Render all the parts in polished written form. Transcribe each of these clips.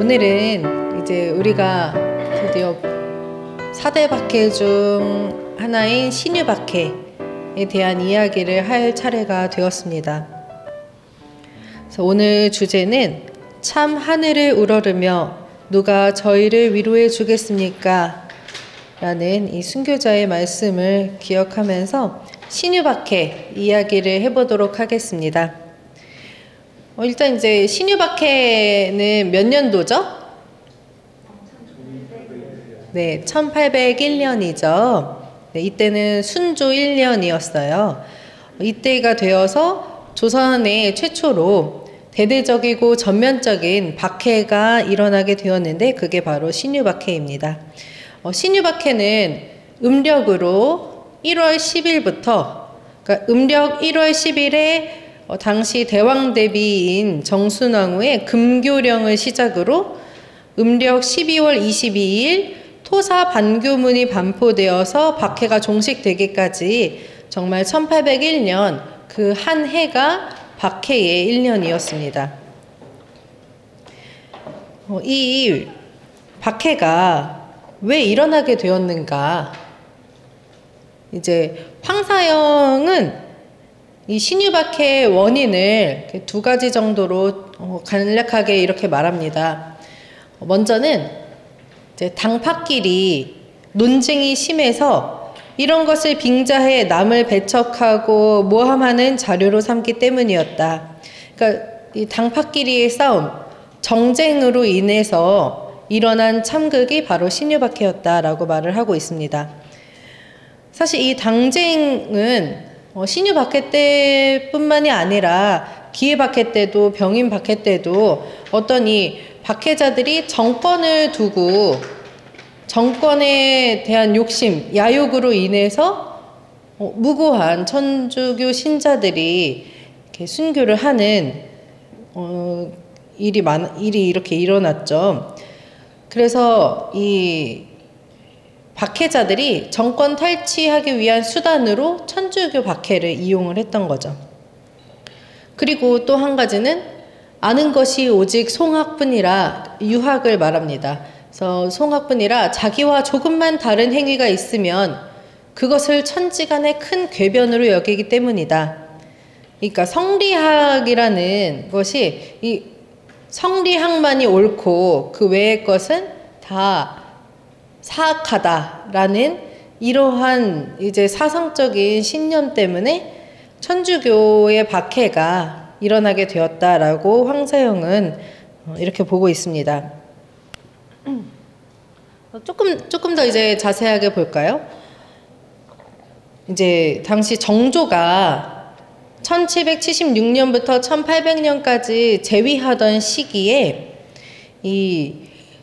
오늘은 이제 우리가 드디어 4대 박해 중 하나인 신유박해에 대한 이야기를 할 차례가 되었습니다. 그래서 오늘 주제는 참 하늘을 우러르며 누가 저희를 위로해 주겠습니까? 라는 이 순교자의 말씀을 기억하면서 신유박해 이야기를 해보도록 하겠습니다. 일단 이제 신유박해는 몇 년도죠? 네, 1801년이죠. 네, 이때는 순조 1년이었어요. 이때가 되어서 조선의 최초로 대대적이고 전면적인 박해가 일어나게 되었는데 그게 바로 신유박해입니다. 신유박해는 음력으로 1월 10일부터 그러니까 음력 1월 10일에 당시 대왕대비인 정순왕후의 금교령을 시작으로 음력 12월 22일 토사 반교문이 반포되어서 박해가 종식되기까지 정말 1801년 그 한 해가 박해의 1년이었습니다. 이 박해가 왜 일어나게 되었는가? 이제 황사영은 이 신유박해의 원인을 두 가지 정도로 간략하게 이렇게 말합니다. 먼저는 이제 당파끼리 논쟁이 심해서 이런 것을 빙자해 남을 배척하고 모함하는 자료로 삼기 때문이었다. 그러니까 이 당파끼리의 싸움, 정쟁으로 인해서 일어난 참극이 바로 신유박해였다라고 말을 하고 있습니다. 사실 이 당쟁은 신유박해 때뿐만이 아니라 기해박해 때도 병인박해 때도 어떤 이 박해자들이 정권을 두고 정권에 대한 욕심, 야욕으로 인해서 무고한 천주교 신자들이 이렇게 순교를 하는 일이 이렇게 일어났죠. 그래서 이 박해자들이 정권 탈취하기 위한 수단으로 천주교 박해를 이용을 했던 거죠. 그리고 또 한 가지는 아는 것이 오직 송학뿐이라 유학을 말합니다. 그래서 송학뿐이라 자기와 조금만 다른 행위가 있으면 그것을 천지간의 큰 궤변으로 여기기 때문이다. 그러니까 성리학이라는 것이 이 성리학만이 옳고 그 외의 것은 다 사악하다라는 이러한 이제 사상적인 신념 때문에 천주교의 박해가 일어나게 되었다라고 황사영은 이렇게 보고 있습니다. 조금 더 이제 자세하게 볼까요? 이제 당시 정조가 1776년부터 1800년까지 재위하던 시기에 이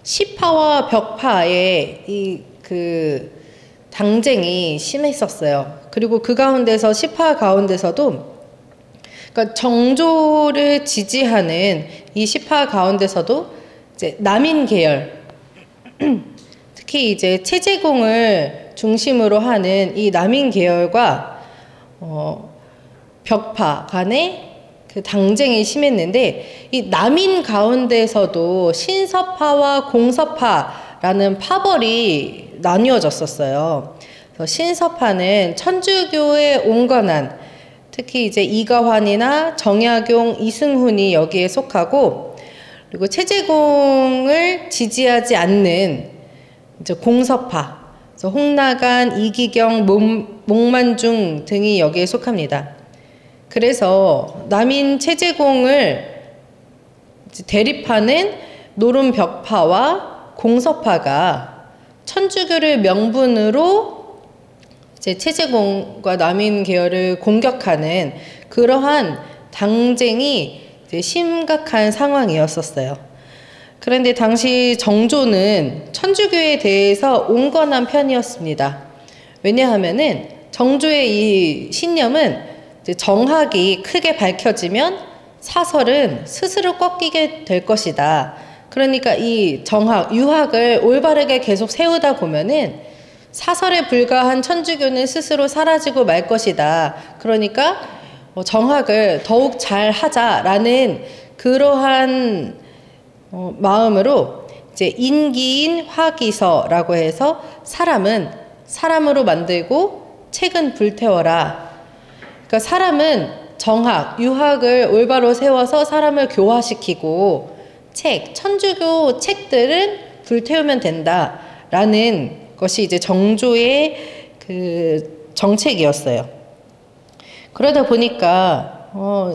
시파와 벽파의 그 당쟁이 심했었어요. 그리고 그 가운데서 시파 가운데서도 그러니까 정조를 지지하는 이 시파 가운데서도 이제 남인 계열 특히 이제 채제공을 중심으로 하는 이 남인 계열과 벽파 간의 그 당쟁이 심했는데 이 남인 가운데서도 신서파와 공서파라는 파벌이 나뉘어졌었어요. 그래서 신서파는 천주교의 온건한 특히 이제 이가환이나 정약용, 이승훈이 여기에 속하고 그리고 채제공을 지지하지 않는 이제 공서파, 그래서 홍나간, 이기경, 목만중 등이 여기에 속합니다. 그래서 남인 채제공을 대립하는 노름벽파와 공서파가 천주교를 명분으로 이제 채제공과 남인 계열을 공격하는 그러한 당쟁이 이제 심각한 상황이었었어요. 그런데 당시 정조는 천주교에 대해서 온건한 편이었습니다. 왜냐하면은 정조의 이 신념은 정학이 크게 밝혀지면 사설은 스스로 꺾이게 될 것이다. 그러니까 이 정학, 유학을 올바르게 계속 세우다 보면은 사설에 불과한 천주교는 스스로 사라지고 말 것이다. 그러니까 정학을 더욱 잘 하자라는 그러한 마음으로 이제 인기인 화기서라고 해서 사람은 사람으로 만들고 책은 불태워라. 그러니까 사람은 정학, 유학을 올바로 세워서 사람을 교화시키고 천주교 책들은 불태우면 된다라는 것이 이제 정조의 그 정책이었어요. 그러다 보니까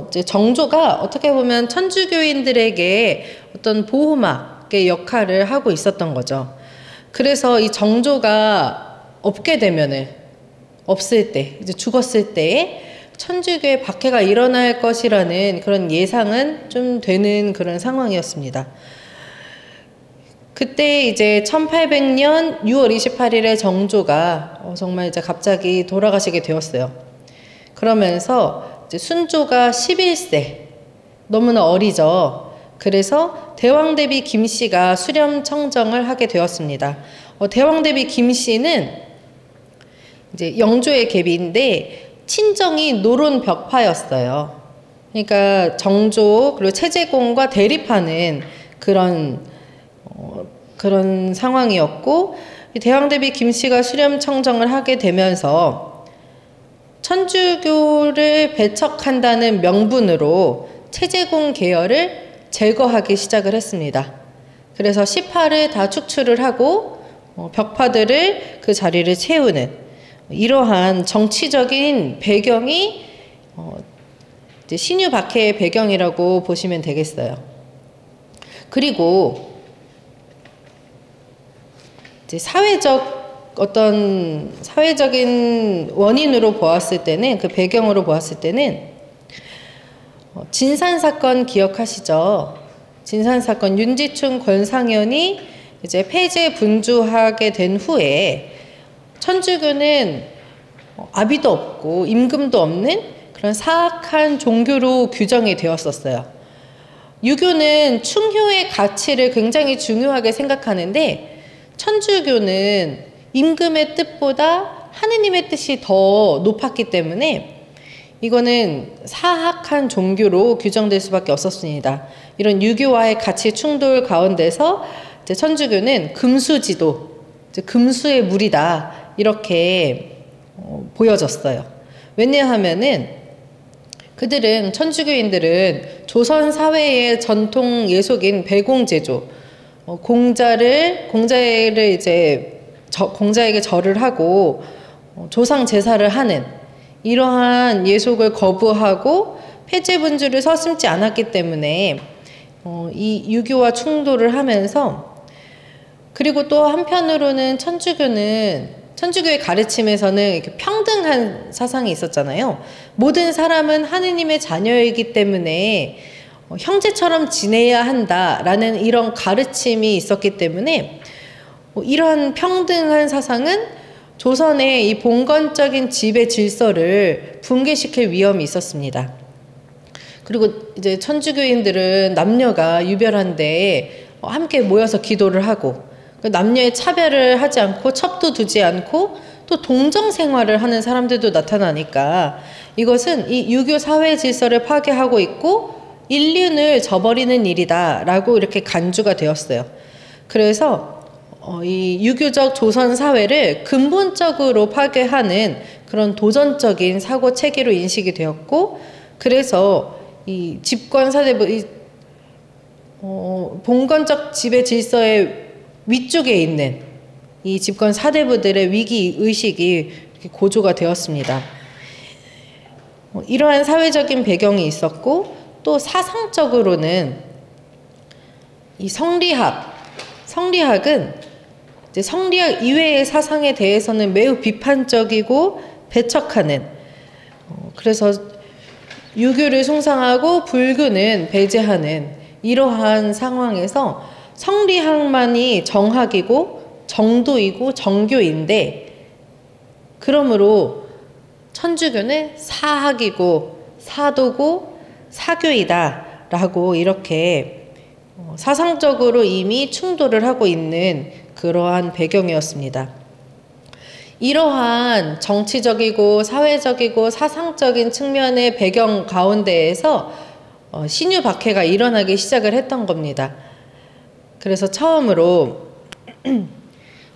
이제 정조가 어떻게 보면 천주교인들에게 어떤 보호막의 역할을 하고 있었던 거죠. 그래서 이 정조가 없을 때, 이제 죽었을 때에 천주교의 박해가 일어날 것이라는 그런 예상은 좀 되는 그런 상황이었습니다. 그때 이제 1800년 6월 28일에 정조가 정말 이제 갑자기 돌아가시게 되었어요. 그러면서 이제 순조가 11세, 너무나 어리죠. 그래서 대왕대비 김씨가 수렴 청정을 하게 되었습니다. 대왕대비 김씨는 이제 영조의 계비인데 친정이 노론벽파였어요. 그러니까 정조 그리고 채제공과 대립하는 그런 상황이었고, 대왕대비 김씨가 수렴 청정을 하게 되면서 천주교를 배척한다는 명분으로 채제공 계열을 제거하기 시작을 했습니다. 그래서 18을 다 축출을 하고 벽파들을 그 자리를 채우는 이러한 정치적인 배경이 이제 신유 박해의 배경이라고 보시면 되겠어요. 그리고 이제 사회적인 원인으로 보았을 때는, 그 배경으로 보았을 때는 진산사건 기억하시죠? 진산사건, 윤지충 권상현이 이제 폐제 분주하게 된 후에 천주교는 아비도 없고 임금도 없는 그런 사악한 종교로 규정이 되었었어요. 유교는 충효의 가치를 굉장히 중요하게 생각하는데 천주교는 임금의 뜻보다 하느님의 뜻이 더 높았기 때문에 이거는 사악한 종교로 규정될 수밖에 없었습니다. 이런 유교와의 가치 충돌 가운데서 이제 천주교는 금수지도, 금수의 물이다, 이렇게 보여졌어요. 왜냐하면은 천주교인들은 조선 사회의 전통 예속인 배공제조, 공자에게 절을 하고 조상 제사를 하는 이러한 예속을 거부하고 폐제분주를 서슴지 않았기 때문에 이 유교와 충돌을 하면서, 그리고 또 한편으로는 천주교의 가르침에서는 이렇게 평등한 사상이 있었잖아요. 모든 사람은 하느님의 자녀이기 때문에 형제처럼 지내야 한다라는 이런 가르침이 있었기 때문에 이런 평등한 사상은 조선의 이 봉건적인 지배 질서를 붕괴시킬 위험이 있었습니다. 그리고 이제 천주교인들은 남녀가 유별한데 함께 모여서 기도를 하고 남녀의 차별을 하지 않고 첩도 두지 않고 또 동정 생활을 하는 사람들도 나타나니까 이것은 이 유교 사회 질서를 파괴하고 있고 인륜을 저버리는 일이다라고 이렇게 간주가 되었어요. 그래서 이 유교적 조선 사회를 근본적으로 파괴하는 그런 도전적인 사고 체계로 인식이 되었고, 그래서 이 집권 사대부, 봉건적 지배 질서의 위쪽에 있는 이 집권 사대부들의 위기 의식이 고조가 되었습니다. 이러한 사회적인 배경이 있었고, 또 사상적으로는 이 성리학은 이제 성리학 이외의 사상에 대해서는 매우 비판적이고 배척하는, 그래서 유교를 숭상하고 불교는 배제하는 이러한 상황에서 성리학만이 정학이고 정도이고 정교인데, 그러므로 천주교는 사학이고 사도고 사교이다 라고 이렇게 사상적으로 이미 충돌을 하고 있는 그러한 배경이었습니다. 이러한 정치적이고 사회적이고 사상적인 측면의 배경 가운데에서 신유 박해가 일어나기 시작을 했던 겁니다. 그래서 처음으로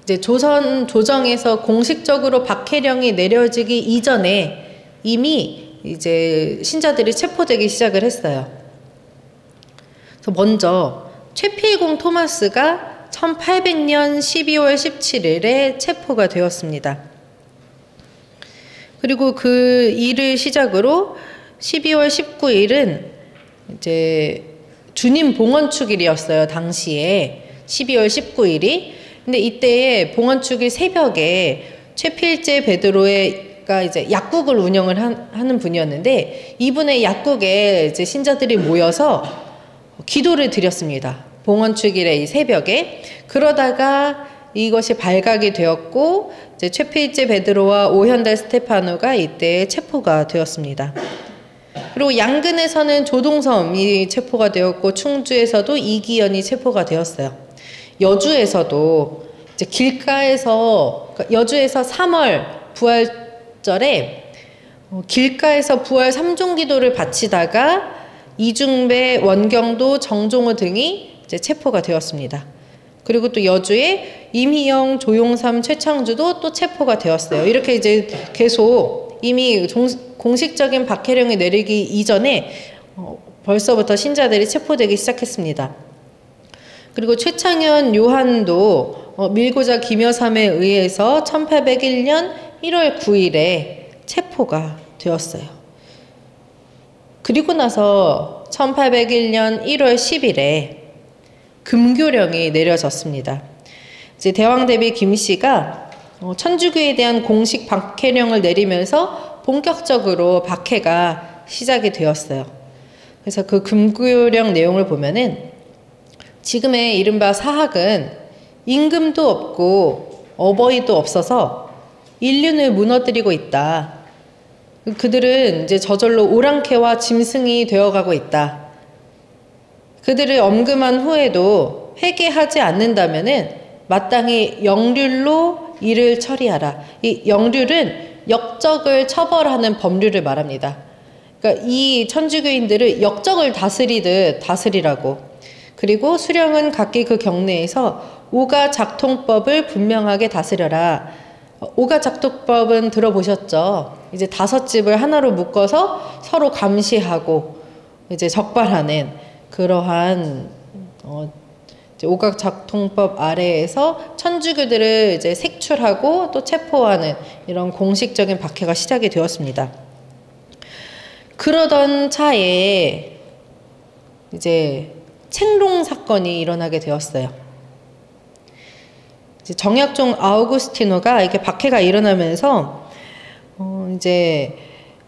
이제 조선 조정에서 공식적으로 박해령이 내려지기 이전에 이미 이제 신자들이 체포되기 시작을 했어요. 그래서 먼저 최필공 토마스가 1800년 12월 17일에 체포가 되었습니다. 그리고 그 일을 시작으로 12월 19일은 이제 주님 봉헌축일이었어요. 당시에 12월 19일이. 근데 이때에 봉헌축일 새벽에 최필제 베드로가 이제 약국을 운영을 하는 분이었는데 이분의 약국에 이제 신자들이 모여서 기도를 드렸습니다. 봉헌축일의 이 새벽에. 그러다가 이것이 발각이 되었고 이제 최필제 베드로와 오현달 스테파노가 이때 체포가 되었습니다. 그리고 양근에서는 조동섬이 체포가 되었고 충주에서도 이기연이 체포가 되었어요. 여주에서도 이제 길가에서 여주에서 3월 부활절에 길가에서 부활 3종 기도를 바치다가 이중배, 원경도, 정종호 등이 이제 체포가 되었습니다. 그리고 또 여주에 임희영, 조용삼, 최창주도 또 체포가 되었어요. 이렇게 이제 계속 이미 공식적인 박해령이 내리기 이전에 벌써부터 신자들이 체포되기 시작했습니다. 그리고 최창현, 요한도 밀고자 김여삼에 의해서 1801년 1월 9일에 체포가 되었어요. 그리고 나서 1801년 1월 10일에 금교령이 내려졌습니다. 이제 대왕대비 김씨가 천주교에 대한 공식 박해령을 내리면서 본격적으로 박해가 시작이 되었어요. 그래서 그 금교령 내용을 보면은 지금의 이른바 사학은 임금도 없고 어버이도 없어서 인륜을 무너뜨리고 있다. 그들은 이제 저절로 오랑캐와 짐승이 되어가고 있다. 그들을 엄금한 후에도 회개하지 않는다면은 마땅히 영률로 이를 처리하라. 이 영률은 역적을 처벌하는 법률을 말합니다. 그러니까 이 천주교인들을 역적을 다스리듯 다스리라고. 그리고 수령은 각기 그 경내에서 오가작통법을 분명하게 다스려라. 오가작통법은 들어보셨죠? 이제 5집을 하나로 묶어서 서로 감시하고 이제 적발하는 그러한 이제 오가작통법 아래에서 천주교들을 이제 색출하고 또 체포하는 이런 공식적인 박해가 시작이 되었습니다. 그러던 차에 이제 책롱 사건이 일어나게 되었어요. 이제 정약종 아우구스티노가 이렇게 박해가 일어나면서 이제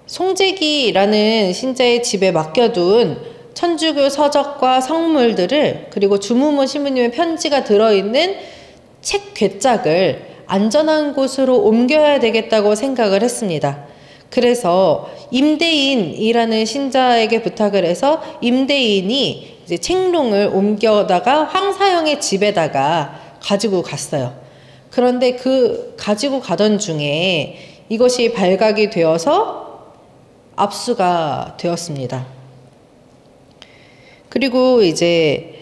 송재기라는 신자의 집에 맡겨둔 천주교 서적과 성물들을 그리고 주무무 신부님의 편지가 들어있는 책 괴짝을 안전한 곳으로 옮겨야 되겠다고 생각을 했습니다. 그래서 임대인이라는 신자에게 부탁을 해서 임대인이 이제 책롱을 옮겨다가 황사영의 집에다가 가지고 갔어요. 그런데 그 가지고 가던 중에 이것이 발각이 되어서 압수가 되었습니다. 그리고 이제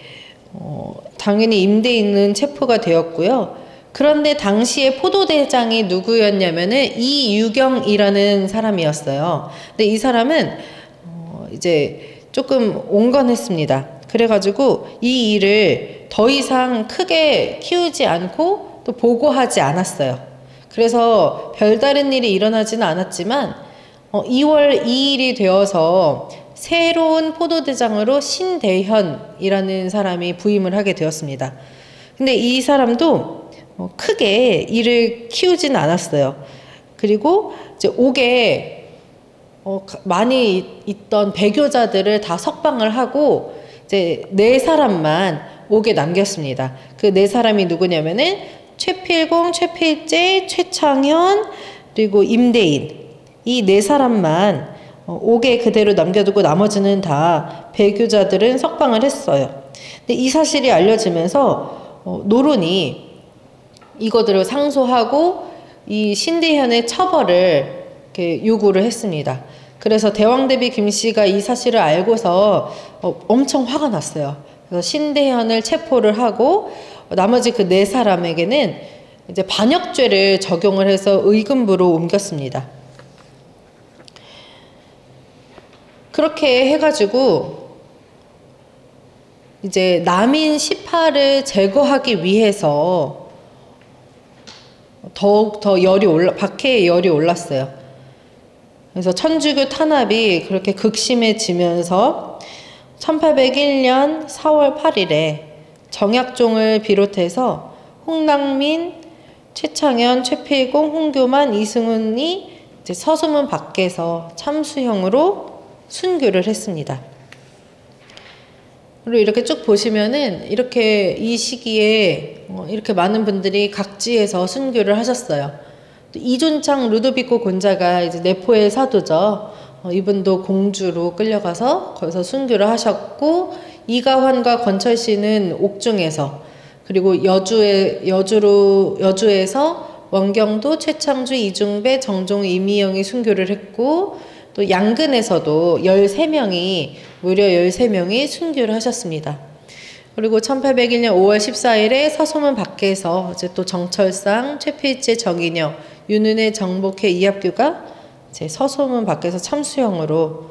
당연히 임대인은 체포가 되었고요. 그런데 당시에 포도대장이 누구였냐면은 이유경이라는 사람이었어요. 근데 이 사람은 이제 조금 온건했습니다. 그래가지고 이 일을 더 이상 크게 키우지 않고 또 보고하지 않았어요. 그래서 별다른 일이 일어나지는 않았지만 2월 2일이 되어서 새로운 포도대장으로 신대현이라는 사람이 부임을 하게 되었습니다. 근데 이 사람도 크게 일을 키우진 않았어요. 그리고 이제 옥에 많이 있던 배교자들을 다 석방을 하고 이제 4사람만 옥에 남겼습니다. 그 4사람이 누구냐면은 최필공, 최필재, 최창현, 그리고 임대인. 이 4사람만 옥에 그대로 남겨두고 나머지는 다 배교자들은 석방을 했어요. 근데 이 사실이 알려지면서 노론이 이거들을 상소하고 이 신대현의 처벌을 이렇게 요구를 했습니다. 그래서 대왕대비 김씨가 이 사실을 알고서 엄청 화가 났어요. 그래서 신대현을 체포를 하고 나머지 그 4사람에게는 이제 반역죄를 적용을 해서 의금부로 옮겼습니다. 그렇게 해가지고 이제 남인 18을 제거하기 위해서 더욱 더 박해의 열이 올랐어요. 그래서 천주교 탄압이 그렇게 극심해지면서 1801년 4월 8일에 정약종을 비롯해서 홍낙민, 최창현, 최필공, 홍교만, 이승훈이 이제 서소문 밖에서 참수형으로 순교를 했습니다. 그리고 이렇게 쭉 보시면은 이렇게 이 시기에 이렇게 많은 분들이 각지에서 순교를 하셨어요. 이존창 루도비코 곤자가 이제 내포의 사도죠. 이분도 공주로 끌려가서 거기서 순교를 하셨고, 이가환과 건철씨는 옥중에서, 그리고 여주에서 원경도, 최창주, 이중배, 정종, 이미영이 순교를 했고, 또 양근에서도 13명이 무려 13명이 순교를 하셨습니다. 그리고 1801년 5월 14일에 서소문 밖에서 이제 또 정철상, 최필재, 정인영, 윤은혜, 정복회, 이합규가 이제 서소문 밖에서 참수형으로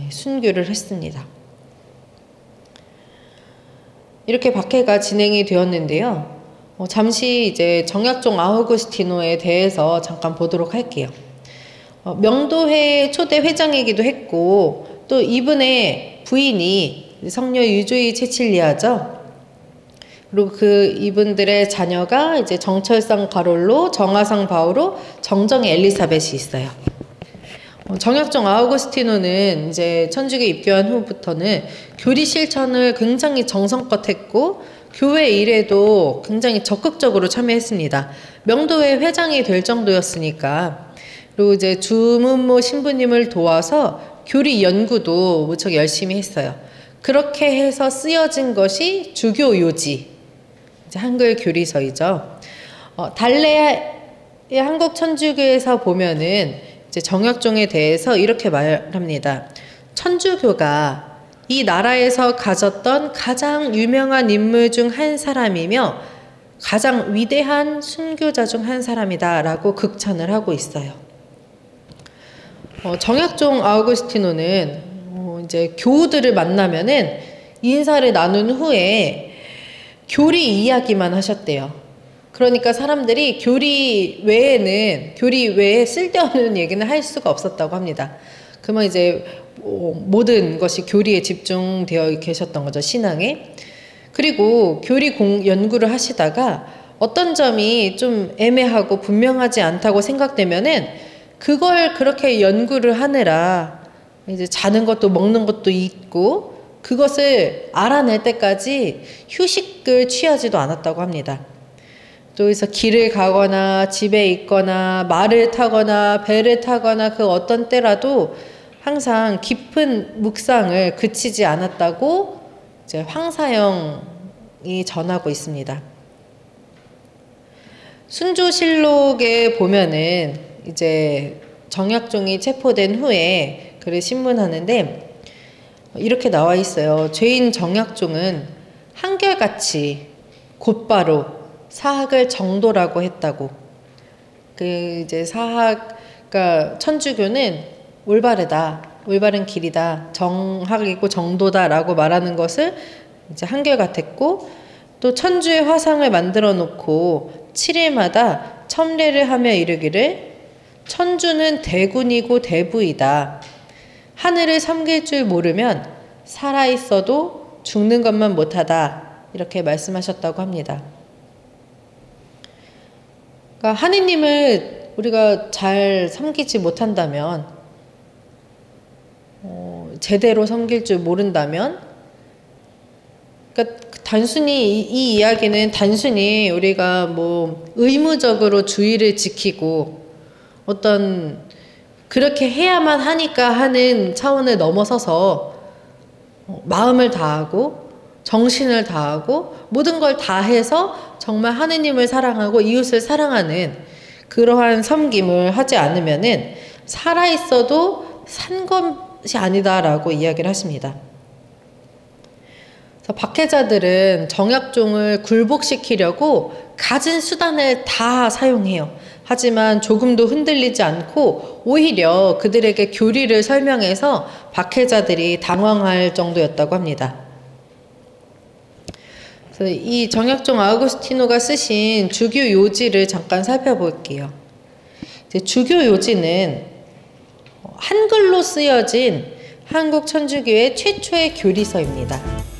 순교를 했습니다. 이렇게 박해가 진행이 되었는데요. 잠시 이제 정약종 아우구스티노에 대해서 잠깐 보도록 할게요. 명도회 초대 회장이기도 했고, 또 이분의 부인이 성녀 유조이 체칠리아죠. 그리고 이분들의 자녀가 이제 정철상 가롤로, 정화상 바오로, 정정의 엘리사벳이 있어요. 정약종 아우구스티노는 이제 천주교에 입교한 후부터는 교리 실천을 굉장히 정성껏 했고, 교회 일에도 굉장히 적극적으로 참여했습니다. 명도회 회장이 될 정도였으니까. 그리고 이제 주문모 신부님을 도와서 교리 연구도 무척 열심히 했어요. 그렇게 해서 쓰여진 것이 주교요지, 이제 한글 교리서이죠. 달래의 한국 천주교에서 보면은 이제 정약종에 대해서 이렇게 말합니다. 천주교가 이 나라에서 가졌던 가장 유명한 인물 중 한 사람이며 가장 위대한 순교자 중 한 사람이다 라고 극찬을 하고 있어요. 정약종 아우구스티노는 이제 교우들을 만나면은 인사를 나눈 후에 교리 이야기만 하셨대요. 그러니까 사람들이 교리 외에 쓸데없는 얘기는 할 수가 없었다고 합니다. 그러면 이제 모든 것이 교리에 집중되어 계셨던 거죠, 신앙에. 그리고 교리 연구를 하시다가 어떤 점이 좀 애매하고 분명하지 않다고 생각되면은 그걸 그렇게 연구를 하느라 이제 자는 것도 먹는 것도 있고, 그것을 알아낼 때까지 휴식을 취하지도 않았다고 합니다. 또 그래서 길을 가거나 집에 있거나 말을 타거나 배를 타거나 그 어떤 때라도 항상 깊은 묵상을 그치지 않았다고 이제 황사영이 전하고 있습니다. 순조실록에 보면은 이제 정약종이 체포된 후에 글을 신문하는데 이렇게 나와 있어요. 죄인 정약종은 한결같이 곧바로 사학을 정도라고 했다고. 이제 그러니까 천주교는 올바른 길이다, 정학이고 정도다라고 말하는 것을 이제 한결같았고, 또 천주의 화상을 만들어 놓고 7일마다 첨례를 하며 이르기를 천주는 대군이고 대부이다. 하늘을 섬길 줄 모르면 살아있어도 죽는 것만 못하다. 이렇게 말씀하셨다고 합니다. 그러니까 하느님을 우리가 잘 섬기지 못한다면, 제대로 섬길 줄 모른다면, 그러니까 단순히 이 이야기는 단순히 우리가 뭐 의무적으로 주의를 지키고 어떤 그렇게 해야만 하니까 하는 차원을 넘어서서 마음을 다하고 정신을 다하고 모든 걸 다해서 정말 하느님을 사랑하고 이웃을 사랑하는 그러한 섬김을 하지 않으면은 살아있어도 산 것이 아니다라고 이야기를 하십니다. 그래서 박해자들은 정약종을 굴복시키려고 가진 수단을 다 사용해요. 하지만 조금도 흔들리지 않고 오히려 그들에게 교리를 설명해서 박해자들이 당황할 정도였다고 합니다. 그래서 이 정약종 아우구스티노가 쓰신 주교 요지를 잠깐 살펴볼게요. 주교 요지는 한글로 쓰여진 한국 천주교의 최초의 교리서입니다.